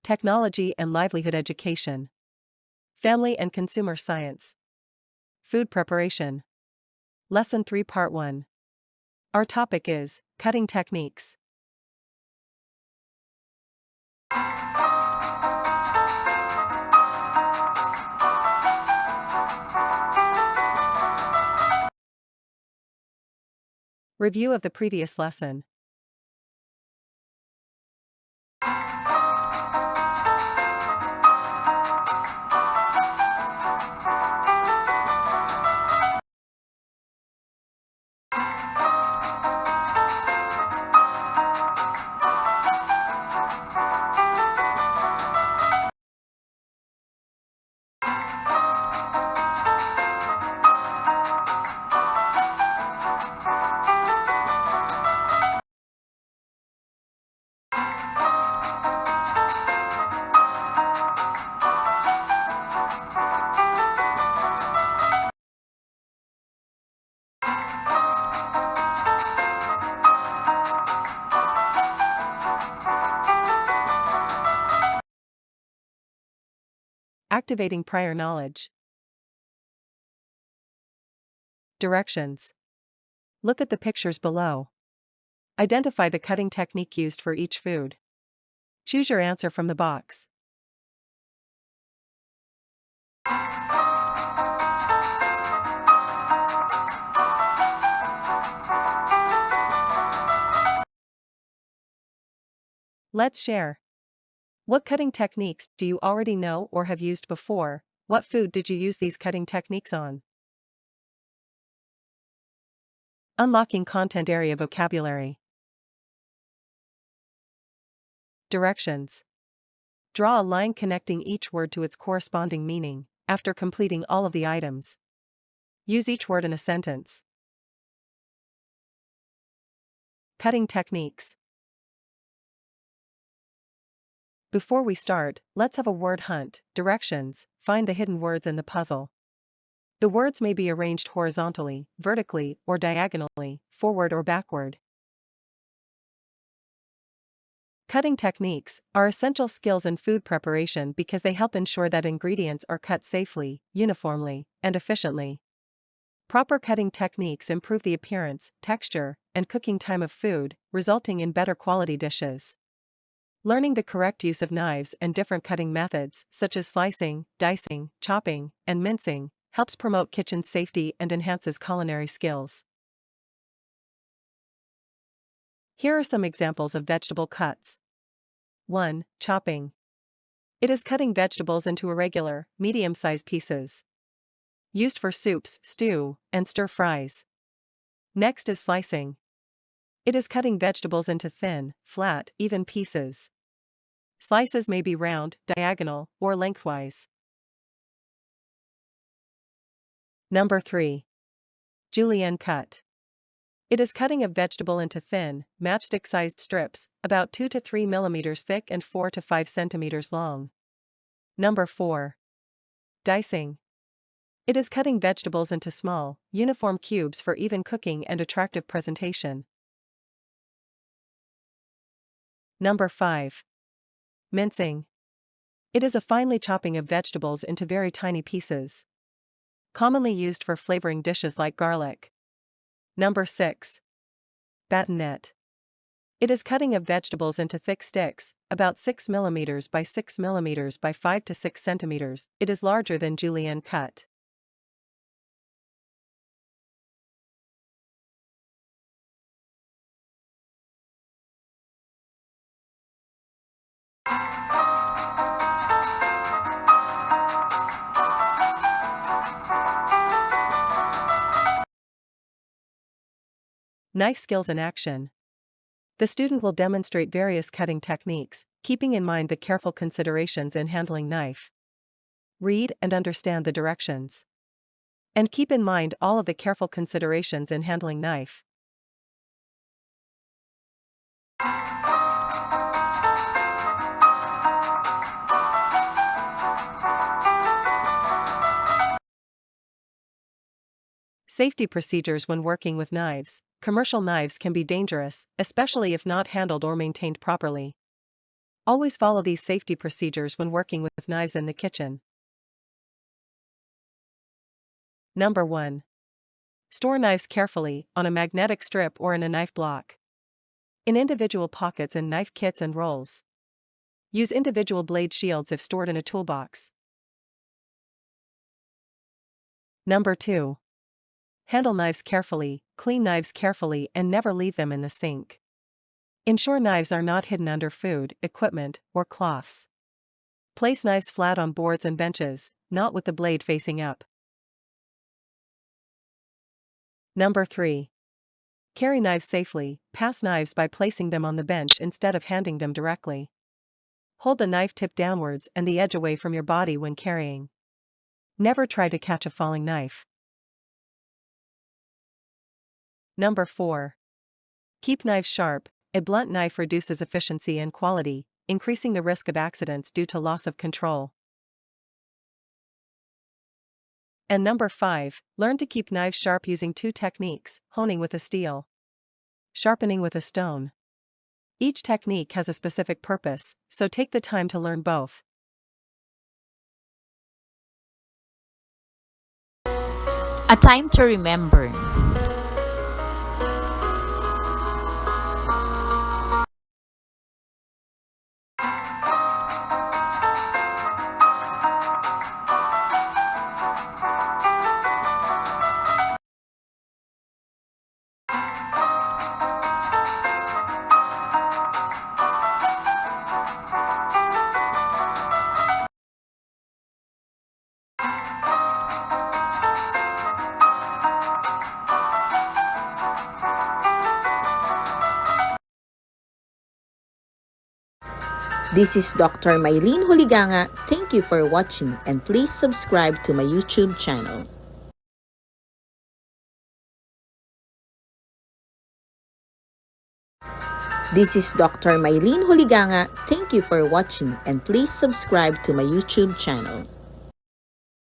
technology and livelihood education, family and consumer science, food preparation. Lesson 3 Part 1. Our topic is cutting techniques. Review of the previous lesson. Activating prior knowledge. Directions. Look at the pictures below. Identify the cutting technique used for each food. Choose your answer from the box. Let's share. What cutting techniques do you already know or have used before? What food did you use these cutting techniques on? Unlocking content area vocabulary. Directions. Draw a line connecting each word to its corresponding meaning, after completing all of the items. Use each word in a sentence. Cutting techniques. Before we start, let's have a word hunt. Directions. Find the hidden words in the puzzle. The words may be arranged horizontally, vertically, or diagonally, forward or backward. Cutting techniques are essential skills in food preparation because they help ensure that ingredients are cut safely, uniformly, and efficiently. Proper cutting techniques improve the appearance, texture, and cooking time of food, resulting in better quality dishes. Learning the correct use of knives and different cutting methods, such as slicing, dicing, chopping, and mincing, helps promote kitchen safety and enhances culinary skills. Here are some examples of vegetable cuts. 1. Chopping. It is cutting vegetables into irregular, medium-sized pieces. Used for soups, stew, and stir-fries. Next is slicing. It is cutting vegetables into thin, flat, even pieces. Slices may be round, diagonal, or lengthwise. Number 3. Julienne cut. It is cutting a vegetable into thin, matchstick-sized strips, about 2 to 3 millimeters thick and 4 to 5 centimeters long. Number 4. Dicing. It is cutting vegetables into small, uniform cubes for even cooking and attractive presentation. Number 5. Mincing. It is a finely chopping of vegetables into very tiny pieces. Commonly used for flavoring dishes like garlic. Number 6. Bâtonnet. It is cutting of vegetables into thick sticks, about 6 millimeters by 6 millimeters by 5 to 6 centimeters. It is larger than julienne cut. Knife skills in action. The student will demonstrate various cutting techniques, keeping in mind the careful considerations in handling knife. Read and understand the directions. And keep in mind all of the careful considerations in handling knife. Safety procedures when working with knives. Commercial knives can be dangerous, especially if not handled or maintained properly. Always follow these safety procedures when working with knives in the kitchen. Number 1. Store knives carefully, on a magnetic strip or in a knife block. In individual pockets in knife kits and rolls. Use individual blade shields if stored in a toolbox. Number 2. Handle knives carefully, clean knives carefully and never leave them in the sink. Ensure knives are not hidden under food, equipment, or cloths. Place knives flat on boards and benches, not with the blade facing up. Number 3. Carry knives safely. Pass knives by placing them on the bench instead of handing them directly. Hold the knife tip downwards and the edge away from your body when carrying. Never try to catch a falling knife. Number 4. Keep knives sharp. A blunt knife reduces efficiency and quality, increasing the risk of accidents due to loss of control. And number 5, learn to keep knives sharp using 2 techniques: honing with a steel, sharpening with a stone. Each technique has a specific purpose, so take the time to learn both. A time to remember. This is Dr. Mylene Huliganga. Thank you for watching and please subscribe to my YouTube channel. This is Dr. Mylene Huliganga. Thank you for watching and please subscribe to my YouTube channel.